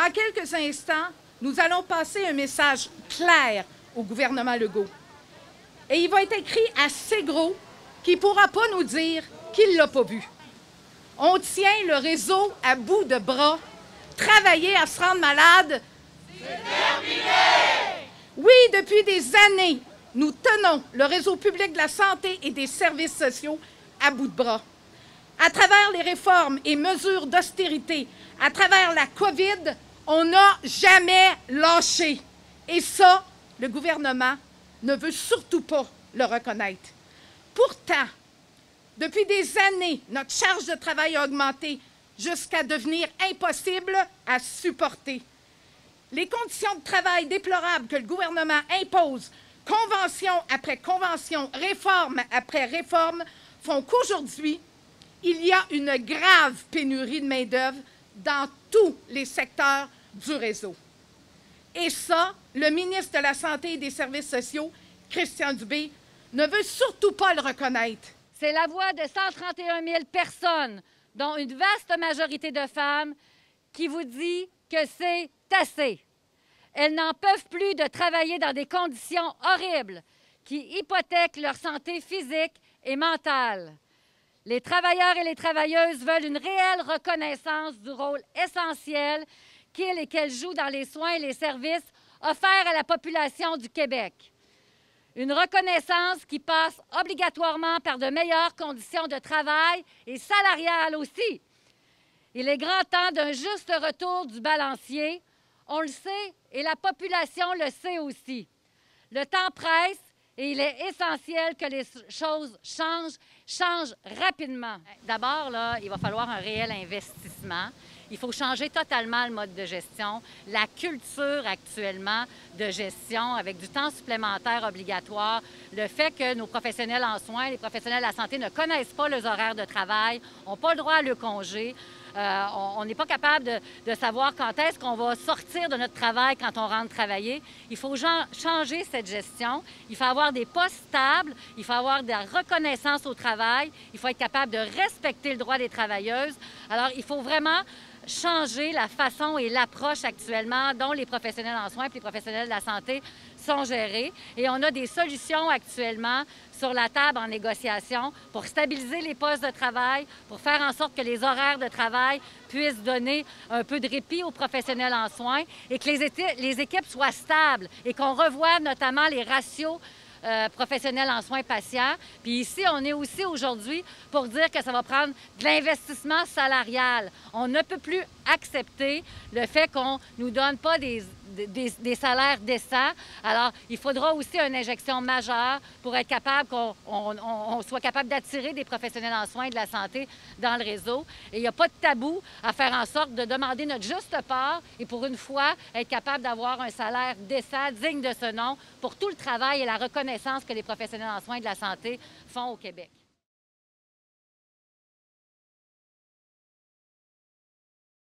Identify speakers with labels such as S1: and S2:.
S1: Dans quelques instants, nous allons passer un message clair au gouvernement Legault. Et il va être écrit assez gros qu'il ne pourra pas nous dire qu'il ne l'a pas vu. On tient le réseau à bout de bras. Travailler à se rendre malade, c'est terminé! Oui, depuis des années, nous tenons le réseau public de la santé et des services sociaux à bout de bras. À travers les réformes et mesures d'austérité, à travers la COVID, on n'a jamais lâché. Et ça, le gouvernement ne veut surtout pas le reconnaître. Pourtant, depuis des années, notre charge de travail a augmenté jusqu'à devenir impossible à supporter. Les conditions de travail déplorables que le gouvernement impose, convention après convention, réforme après réforme, font qu'aujourd'hui, il y a une grave pénurie de main-d'œuvre dans tous les secteurs du réseau. Et ça, le ministre de la Santé et des Services sociaux, Christian Dubé, ne veut surtout pas le reconnaître.
S2: C'est la voix de 131 000 personnes, dont une vaste majorité de femmes, qui vous dit que c'est assez. Elles n'en peuvent plus de travailler dans des conditions horribles qui hypothèquent leur santé physique et mentale. Les travailleurs et les travailleuses veulent une réelle reconnaissance du rôle essentiel qu'ils et qu'elles jouent dans les soins et les services offerts à la population du Québec. Une reconnaissance qui passe obligatoirement par de meilleures conditions de travail et salariales aussi. Il est grand temps d'un juste retour du balancier. On le sait et la population le sait aussi. Le temps presse et il est essentiel que les choses changent rapidement. D'abord, là, il va falloir un réel investissement. Il faut changer totalement le mode de gestion, la culture actuellement de gestion avec du temps supplémentaire obligatoire, le fait que nos professionnels en soins, les professionnels de la santé ne connaissent pas les horaires de travail, n'ont pas le droit à le congé. On n'est pas capable de savoir quand est-ce qu'on va sortir de notre travail quand on rentre travailler. Il faut changer cette gestion. Il faut avoir des postes stables. Il faut avoir de la reconnaissance au travail. Il faut être capable de respecter le droit des travailleuses. Alors, il faut vraiment changer la façon et l'approche actuellement dont les professionnels en soins et les professionnels de la santé sont gérés. Et on a des solutions actuellement sur la table en négociation pour stabiliser les postes de travail, pour faire en sorte que les horaires de travail puissent donner un peu de répit aux professionnels en soins et que les équipes soient stables et qu'on revoie notamment les ratios professionnels en soins patients. Puis ici, on est aussi aujourd'hui pour dire que ça va prendre de l'investissement salarial. On ne peut plus accepter le fait qu'on ne nous donne pas des salaires décents. Alors, il faudra aussi une injection majeure pour être capable qu'on soit capable d'attirer des professionnels en soins et de la santé dans le réseau. Et il n'y a pas de tabou à faire en sorte de demander notre juste part et pour une fois, être capable d'avoir un salaire décent, digne de ce nom, pour tout le travail et la reconnaissance que les professionnels en soins et de la santé font au Québec.